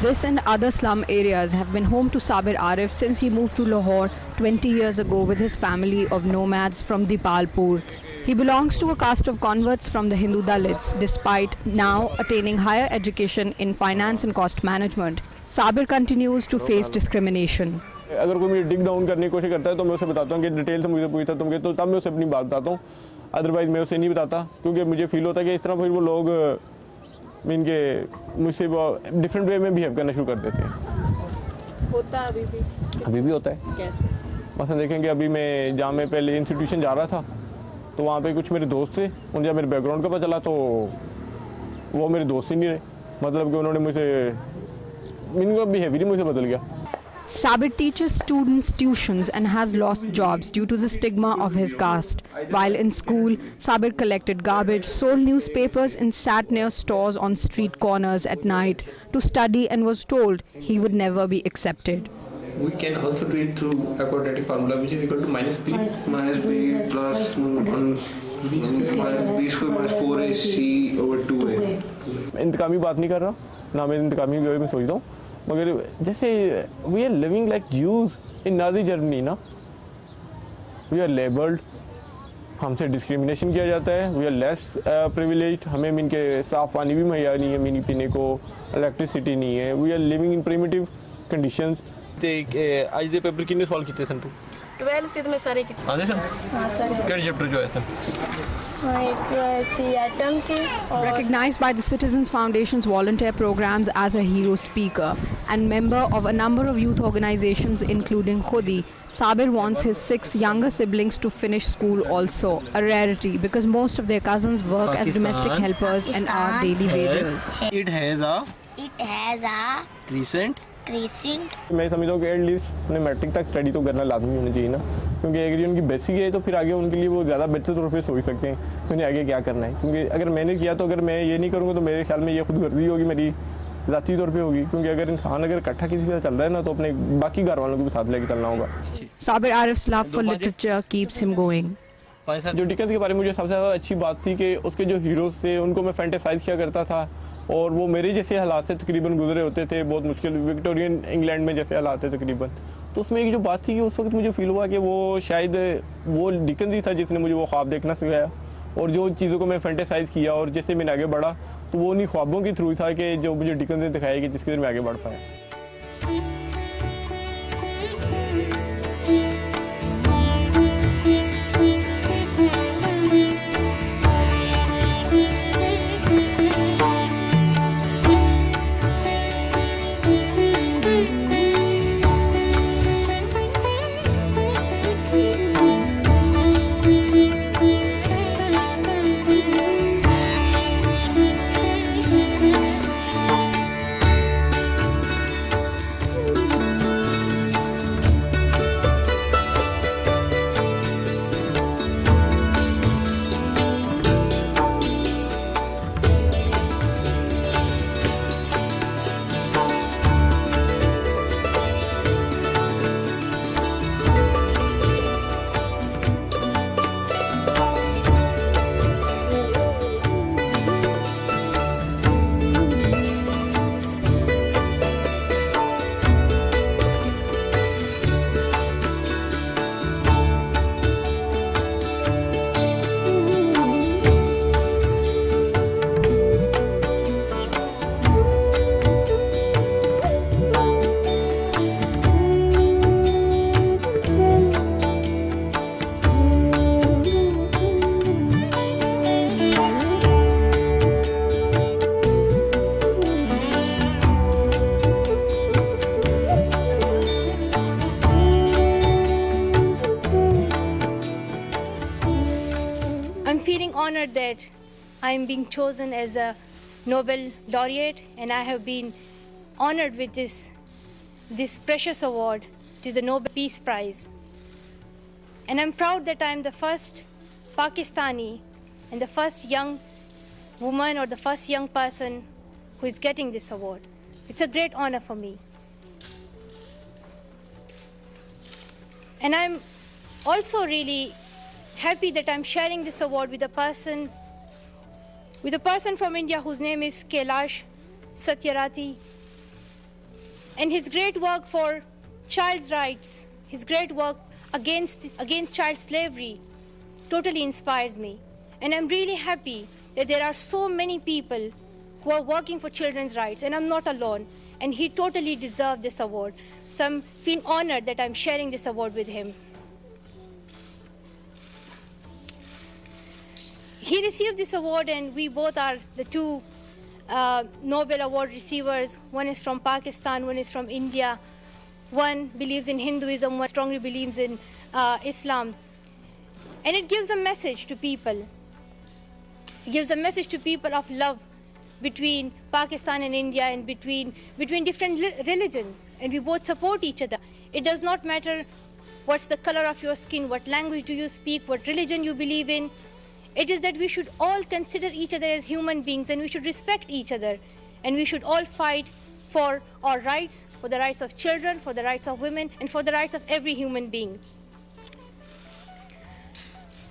This and other slum areas have been home to Sabir Arif since he moved to Lahore 20 years ago with his family of nomads from Dipalpur. He belongs to a caste of converts from the Hindu Dalits. Despite now attaining higher education in finance and cost management, Sabir continues to face discrimination. अगर कोई मुझे डिग down करने की कोशिश करता है तो मैं उसे बताता हूँ कि डिटेल से मुझे पूछता तुम तो तब मैं उसे अपनी बात बताता हूँ, अदरवाइज़ मैं उसे नहीं बताता क्योंकि मुझे फील होता है कि इस तरह फिर वो लोग इनके मुझसे डिफरेंट वे में बिहेव करना शुरू कर देते हैं। होता है अभी भी होता है। कैसे? मसलन देखेंगे अभी मैं जहाँ मैं पहले इंस्टीट्यूशन जा रहा था तो वहाँ पे कुछ मेरे दोस्त थे, उन जब मेरे बैकग्राउंड का पता चला तो वो मेरे दोस्त ही नहीं रहे, मतलब कि उन्होंने मुझे इनका बिहेवियर मुझसे बदल गया। Sabir teaches students tuitions and has lost jobs due to the stigma of his caste. While in school, Sabir collected garbage, sold newspapers and sat near stores on street corners at night to study and was told he would never be accepted. We can also do it through a quadratic formula which is equal to minus b plus b square minus 4ac over 2a. इंतकामी बात नहीं कर रहा ना, मैं इंतकामी में सोचता हूँ, मगर जैसे we are living like Jews in Nazi Germany ना, वी आर लेबल्ड, हमसे डिस्क्रिमिनेशन किया जाता है, वी आर लेस प्रिविलेज्ड, हमें इनके साफ़ पानी भी मुहैया नहीं है मीनी पीने को, इलेक्ट्रिसिटी नहीं है, we are living in primitive conditions. आज दे पेपर कितने सॉल्व किए सन तू? 12 सिद्ध में सारे कितने? हाँ सर। हाँ सर। क्या चैप्टर जो है sir? Recognized by the Citizens Foundation's volunteer programs as a hero speaker and member of a number of youth organizations including Khudi, Sabir wants his 6 younger siblings to finish school also, a rarity because most of their cousins work as domestic helpers and are daily wagers. It has a crescent. मैं समझता हूँ कि at least उन्हें matric तक study तो करना लाजमी होना चाहिए ना, क्योंकि अगर उनकी बेसिक है तो फिर आगे उनके लिए वो ज़्यादा बेहतर तौर पे सोच सकते हैं कि उन्हें आगे क्या करना है। क्योंकि अगर मैंने किया तो अगर मैं ये नहीं करूँगा तो मेरे ख्याल में ये खुदगर्जी होगी, मेरी ज़ाती तौर पे होगी, क्योंकि अगर इंसान अगर इकट्ठा किसी से चल रहा है ना तो अपने बाकी घर वालों को भी साथ लेके चलना होगा। Sabir Arif's love for literature keeps him going. जो डिकेंस के बारे में मुझे सबसे ज़्यादा अच्छी बात थी कि उसके जो हीरोज़ थे उनको मैं फैंटेसाइज किया करता था और वो मेरे जैसे हालात से तकरीबन गुजरे होते थे, बहुत मुश्किल विक्टोरियन इंग्लैंड में जैसे हालात थे तकरीबन। तो उसमें एक जो बात थी कि उस वक्त मुझे फील हुआ कि वो शायद वो डिकेंस ही था जिसने मुझे वो ख्वाब देखना सिखाया और जो चीज़ों को मैं फैंटेसाइज किया और जैसे मैंने आगे बढ़ा तो वो उन्हीं ख्वाबों के थ्रू था कि जो मुझे डिकेंस ने दिखाया कि जिसके जरिए मैं आगे बढ़ पाया। Honored that I am being chosen as a Nobel laureate and I have been honored with this precious award. It is the Nobel Peace Prize. And I'm proud that I am the first Pakistani and the first young woman or the first young person who is getting this award. It's a great honor for me. And I'm also really happy that I'm sharing this award with a person from India whose name is Kailash Satyarthi. and his great work for child's rights, his great work against child slavery totally inspires me. And I'm really happy that there are so many people who are working for children's rights, and I'm not alone. And he totally deserved this award. So I'm feeling honored that I'm sharing this award with him. He received this award, and we both are the two Nobel Award receivers. One is from Pakistan, one is from India. One believes in Hinduism, one strongly believes in Islam. And it gives a message to people. It gives a message to people of love between Pakistan and India, and between different religions. And we both support each other. It does not matter what's the color of your skin, what language do you speak, what religion you believe in. It is that we should all consider each other as human beings, and we should respect each other. And we should all fight for our rights, for the rights of children, for the rights of women, and for the rights of every human being.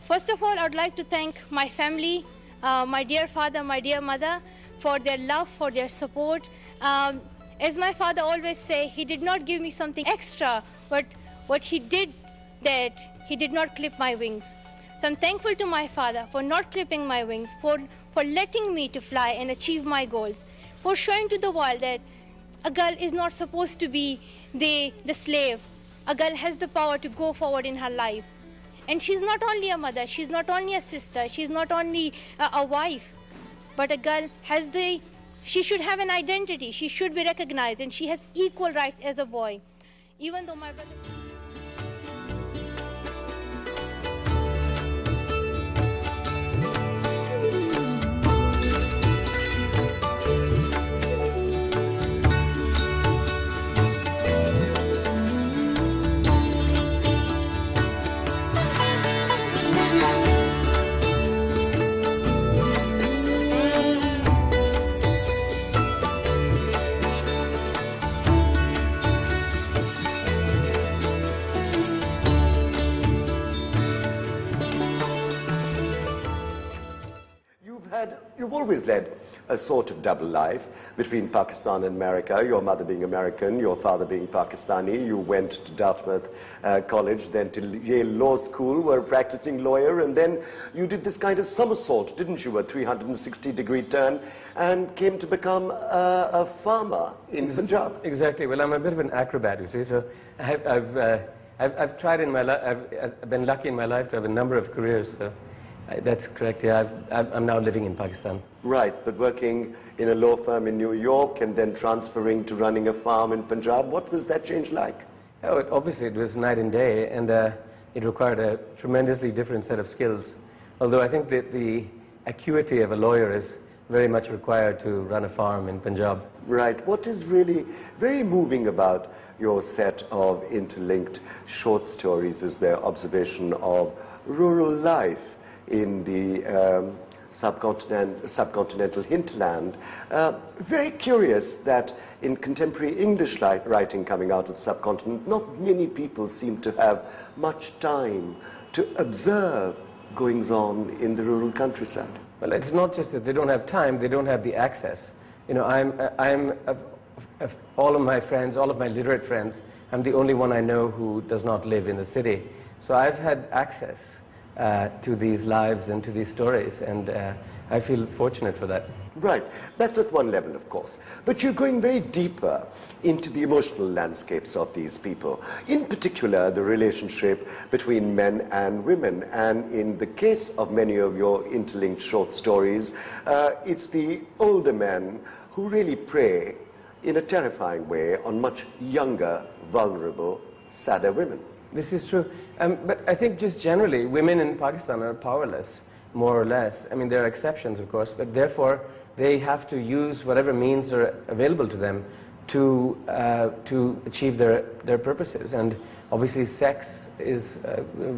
First of all, I would like to thank my family, my dear father, my dear mother, for their love, for their support. As my father always say, he did not give me something extra, but what he did, that he did not clip my wings. So I'm thankful to my father for not clipping my wings, for letting me to fly and achieve my goals, for showing to the world that a girl is not supposed to be the slave. A girl has the power to go forward in her life. And she's not only a mother, she's not only a sister, she's not only a wife, but a girl has she should have an identity, she should be recognized, and she has equal rights as a boy. Even though my brother... You've always led a sort of double life between Pakistan and America, your mother being American, your father being Pakistani. You went to Dartmouth College, then to Yale Law School, were a practicing lawyer, and then you did this kind of somersault, didn't you, a 360-degree turn, and came to become a farmer in Punjab. Exactly. Well, I'm a bit of an acrobat, you see, so I've tried in my life, I've been lucky in my life to have a number of careers, so. That's correct, yeah. I'm now living in Pakistan. Right, but working in a law firm in New York and then transferring to running a farm in Punjab, what was that change like? Oh, obviously it was night and day, and it required a tremendously different set of skills. Although I think that the acuity of a lawyer is very much required to run a farm in Punjab. Right. What is really very moving about your set of interlinked short stories is their observation of rural life in the subcontinental hinterland. Very curious that in contemporary English writing coming out of the subcontinent, not many people seem to have much time to observe goings-on in the rural countryside. Well, it's not just that they don't have time, they don't have the access. You know, of all of my friends, all of my literate friends, I'm the only one I know who does not live in the city. So I've had access to these lives and to these stories, and I feel fortunate for that. Right. That's at one level, of course. But you're going very deeper into the emotional landscapes of these people. In particular, the relationship between men and women. And in the case of many of your interlinked short stories, it's the older men who really prey in a terrifying way on much younger, vulnerable, sadder women. This is true. But I think just generally, women in Pakistan are powerless, more or less. I mean, there are exceptions, of course, but therefore they have to use whatever means are available to them to achieve their purposes. And obviously sex is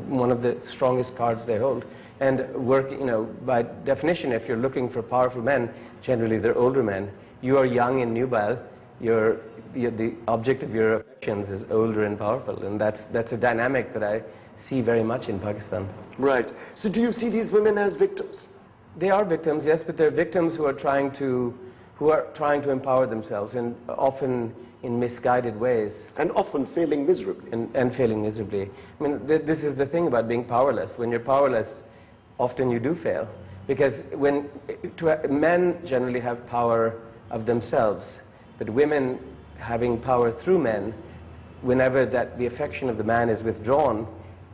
one of the strongest cards they hold. And work, you know, by definition, if you're looking for powerful men, generally they're older men. You are young and nubile. The object of your affections is older and powerful, and that's a dynamic that I see very much in Pakistan. Right. So do you see these women as victims? They are victims, yes, but they're victims who are trying to empower themselves, and often in misguided ways. And often failing miserably. And failing miserably. I mean, this is the thing about being powerless. When you're powerless, often you do fail. Because men generally have power of themselves, but women having power through men, whenever the affection of the man is withdrawn,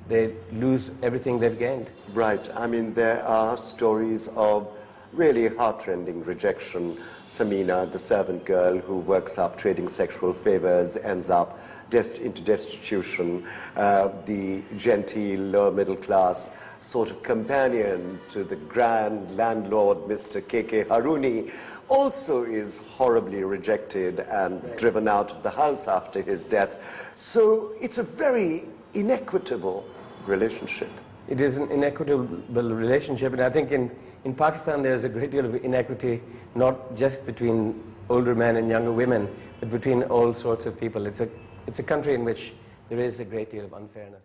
they lose everything they've gained. Right. I mean, there are stories of really heartrending rejection. Samina, the servant girl who works up trading sexual favors, ends up into destitution. The genteel, lower middle class sort of companion to the grand landlord, Mr. K.K. Haruni, also is horribly rejected and driven out of the house after his death. So it's a very inequitable relationship. It is an inequitable relationship, and I think in Pakistan there's a great deal of inequity, not just between older men and younger women, but between all sorts of people. It's a country in which there is a great deal of unfairness.